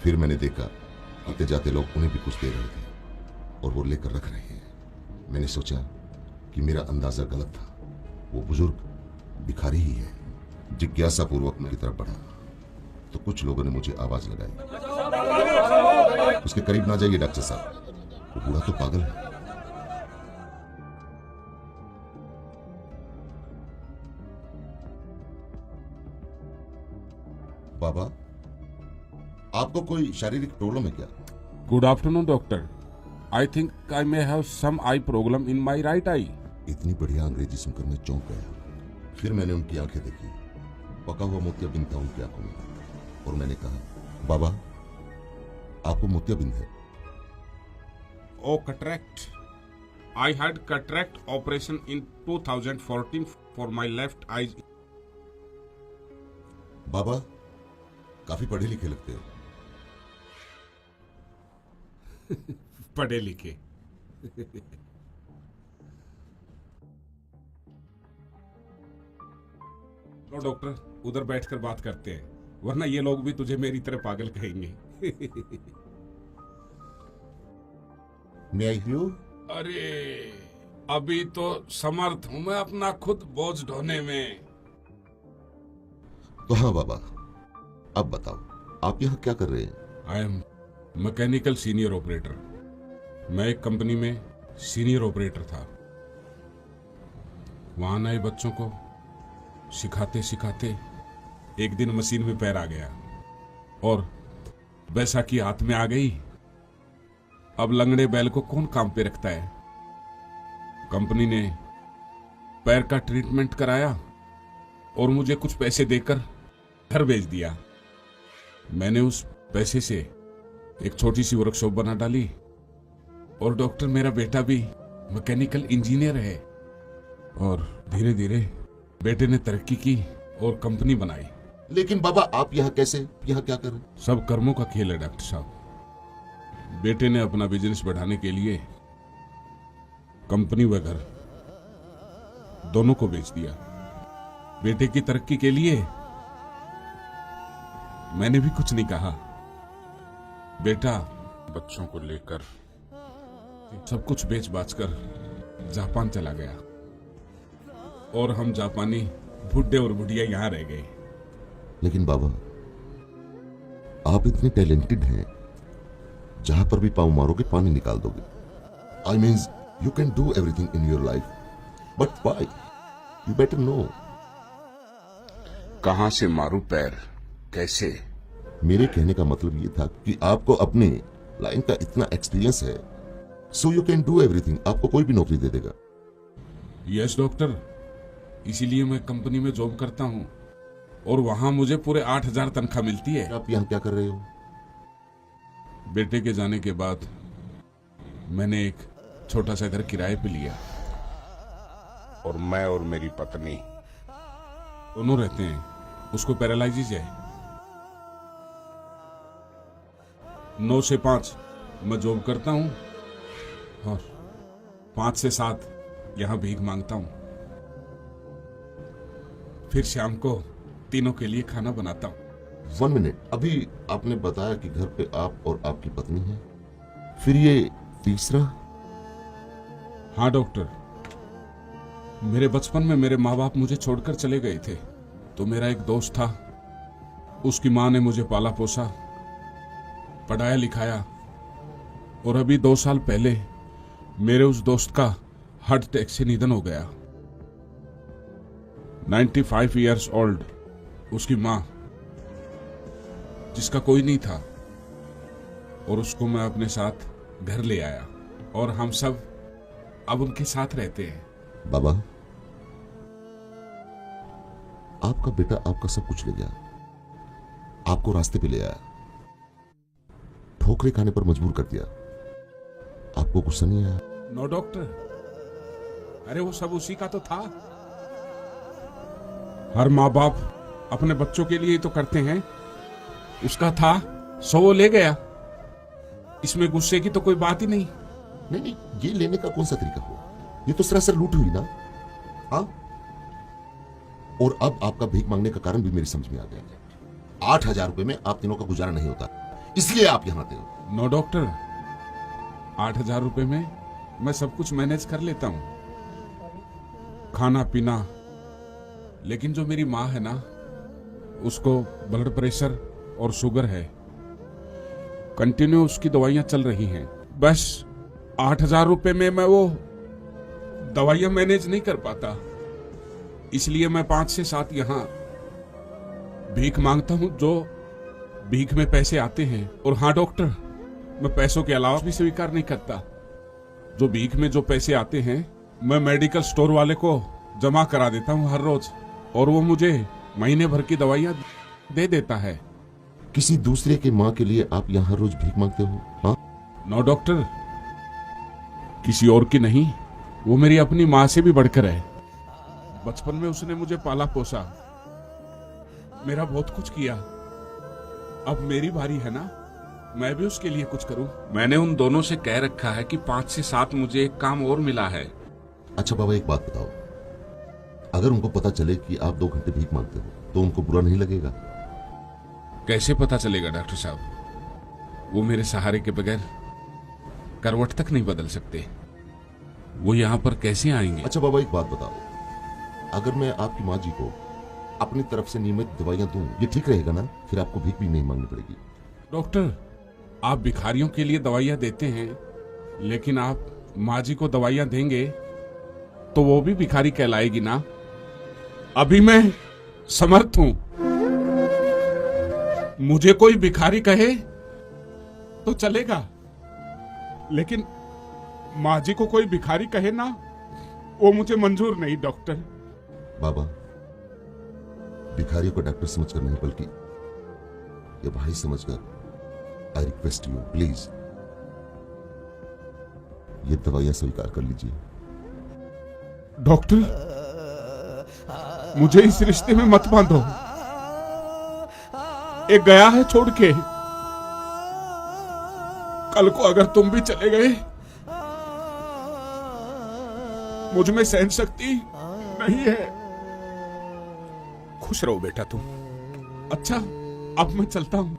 फिर मैंने देखा आते जाते लोग उन्हें भी कुछ दे रहे थे और वो लेकर रख रहे हैं। मैंने सोचा कि मेरा अंदाजा गलत था, वो बुजुर्ग भिखारी ही है। जिज्ञासा पूर्वक मैं की तरफ बढ़ा तो कुछ लोगों ने मुझे आवाज लगाई, उसके करीब ना जाइए डॉक्टर साहब, वो बूढ़ा तो पागल है। बाबा, आपको कोई शारीरिक प्रॉब्लम है क्या? Good afternoon, doctor. I think I may have some eye problem in my right eye. इतनी बढ़िया अंग्रेजी सुनकर मैं चौंक गया। फिर मैंने उनकी आंखें देखी, पका हुआ मोतियाबिंद था उनकी आंखों में, और मैंने कहा, बाबा आपको मोतियाबिंद है? Oh, cataract. I had cataract operation in 2014 for my left eye. बाबा काफी पढ़े लिखे लगते हो। पढ़े लिखे। लो डॉक्टर, उधर बैठकर बात करते हैं, वरना ये लोग भी तुझे मेरी तरह पागल कहेंगे। मे आई हेल्प यू? अरे अभी तो समर्थ हूं मैं अपना खुद बोझ ढोने में। तो हाँ बाबा, अब बताओ आप यहाँ क्या कर रहे हैं? I am mechanical senior operator. मैं एक कंपनी में सीनियर ऑपरेटर था। वहां नए बच्चों को सिखाते सिखाते एक दिन मशीन में पैर आ गया और बैसाखी हाथ में आ गई। अब लंगड़े बैल को कौन काम पे रखता है। कंपनी ने पैर का ट्रीटमेंट कराया और मुझे कुछ पैसे देकर घर भेज दिया। मैंने उस पैसे से एक छोटी सी वर्कशॉप बना डाली और डॉक्टर मेरा बेटा भी मैकेनिकल इंजीनियर है। और धीरे धीरे बेटे ने तरक्की की और कंपनी बनाई। लेकिन बाबा आप यहाँ कैसे, यहाँ क्या कर रहे हैं? सब कर्मों का खेल है डॉक्टर साहब। बेटे ने अपना बिजनेस बढ़ाने के लिए कंपनी व घर दोनों को बेच दिया। बेटे की तरक्की के लिए मैंने भी कुछ नहीं कहा। बेटा बच्चों को लेकर सब कुछ बेच बाच कर जापान चला गया और हम जापानी बुढ़े और बुढ़िया यहां रह गए। लेकिन बाबा आप इतने टैलेंटेड हैं, जहां पर भी पाँव मारोगे पानी निकाल दोगे। I means you can do everything in your life, but why? You better know. कहां से मारूं पैर, कैसे? मेरे कहने का मतलब ये था कि आपको अपने लाइन का इतना एक्सपीरियंस है, so you can do everything. आपको कोई भी नौकरी दे देगा। यस डॉक्टर, इसीलिए मैं कंपनी में जॉब करता हूं और वहां मुझे पूरे 8,000 तनख्वाह मिलती है। आप यहाँ क्या कर रहे हो? बेटे के जाने के बाद मैंने एक छोटा सा घर किराए पे लिया और मैं और मेरी पत्नी दोनों रहते हैं। उसको पैरालिसिस है। 9 से 5 मैं जॉब करता हूं और 5 से 7 यहां भीख मांगता हूं। फिर शाम को तीनों के लिए खाना बनाता हूं। 1 मिनट, अभी आपने बताया कि घर पे आप और आपकी पत्नी है, फिर ये तीसरा? हाँ डॉक्टर, मेरे बचपन में मेरे माँ बाप मुझे छोड़कर चले गए थे, तो मेरा एक दोस्त था। उसकी माँ ने मुझे पाला पोसा, पढ़ाया लिखाया और अभी 2 साल पहले मेरे उस दोस्त का हार्ट अटैक से निधन हो गया। 95 इयर्स ओल्ड उसकी माँ, जिसका कोई नहीं था, और उसको मैं अपने साथ घर ले आया और हम सब अब उनके साथ रहते हैं। बाबा आपका बेटा आपका सब कुछ ले गया, आपको रास्ते पे ले आया, ठोकरे खाने पर मजबूर कर दिया, आपको गुस्सा नहीं आया? नो डॉक्टर, अरे वो सब उसी का तो था। हर माँ बाप अपने बच्चों के लिए ही तो करते हैं। उसका था, सो वो ले गया। इसमें गुस्से की तो कोई बात ही नहीं। नहीं नहीं, ये लेने का कौन सा तरीका हुआ? ये तो सरासर लूट हुई ना। हाँ, और अब आपका भीख मांगने का कारण भी मेरी समझ में आ गया। 8,000 रुपए में आप तीनों का गुजारा नहीं होता, इसलिए आप यहां आते हो। नो डॉक्टर, 8,000 रुपए में मैं सब कुछ मैनेज कर लेता हूं, खाना पीना। लेकिन जो मेरी माँ है ना, उसको ब्लड प्रेशर और शुगर है, कंटिन्यू उसकी दवाइयां चल रही हैं। बस 8,000 रुपए में मैं वो दवाइयां मैनेज नहीं कर पाता, इसलिए मैं 5 से 7 यहां भीख मांगता हूं, जो भीख में पैसे आते हैं। और हाँ डॉक्टर, मैं पैसों के अलावा भी स्वीकार नहीं करता। जो भीख में जो पैसे आते हैं, मैं मेडिकल स्टोर वाले को जमा करा देता हूं हर रोज, और वो मुझे महीने भर की दवाइयां दे देता है। किसी दूसरे के माँ के लिए आप यहाँ रोज भीख मांगते हो? हाँ? नो डॉक्टर, किसी और की नहीं, वो मेरी अपनी माँ से भी बढ़कर है। बचपन में उसने मुझे पाला पोसा, मेरा बहुत कुछ किया। अब मेरी बारी है ना, मैं भी उसके लिए कुछ करूं। मैंने उन दोनों से कह रखा है कि 5 से 7 मुझे एक काम और मिला है। अच्छा बाबा, एक बात बताओ, अगर उनको पता चले कि आप 2 घंटे भीख मांगते हो तो उनको बुरा नहीं लगेगा? कैसे पता चलेगा डॉक्टर साहब? वो मेरे सहारे के बगैर करवट तक नहीं बदल सकते, वो यहाँ पर कैसे आएंगे? अच्छा बाबा, एक बात बताओ, अगर मैं आपकी माँ जी को अपनी तरफ से नियमित दवाइयां दूं, ये ठीक रहेगा ना? फिर आपको भीख भी नहीं मांगनी पड़ेगी। डॉक्टर, आप भिखारियों के लिए दवाइयां देते हैं, लेकिन आप माँ जी को दवाइयां देंगे तो वो भी भिखारी कहलाएगी ना? अभी मैं समर्थ हूं, मुझे कोई भिखारी कहे तो चलेगा, लेकिन माँ जी को कोई भिखारी कहे ना, वो मुझे मंजूर नहीं। डॉक्टर बाबा, भिखारी को डॉक्टर समझकर नहीं बल्कि ये भाई समझकर आई रिक्वेस्ट यू, प्लीज ये दवाइयां स्वीकार कर लीजिए। डॉक्टर, मुझे इस रिश्ते में मत बांधो, एक गया है छोड़ के, कल को अगर तुम भी चले गए, मुझ में सहन शक्ति नहीं है। खुश रहो बेटा तुम। अच्छा, अब मैं चलता हूं,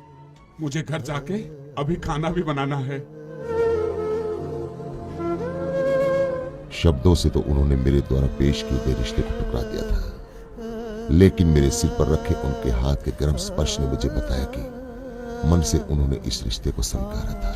मुझे घर जाके अभी खाना भी बनाना है। शब्दों से तो उन्होंने मेरे द्वारा पेश किए गए रिश्ते को टुकरा दिया था, लेकिन मेरे सिर पर रखे उनके हाथ के गर्म स्पर्श ने मुझे बताया कि मन से उन्होंने इस रिश्ते को स्वीकारा था।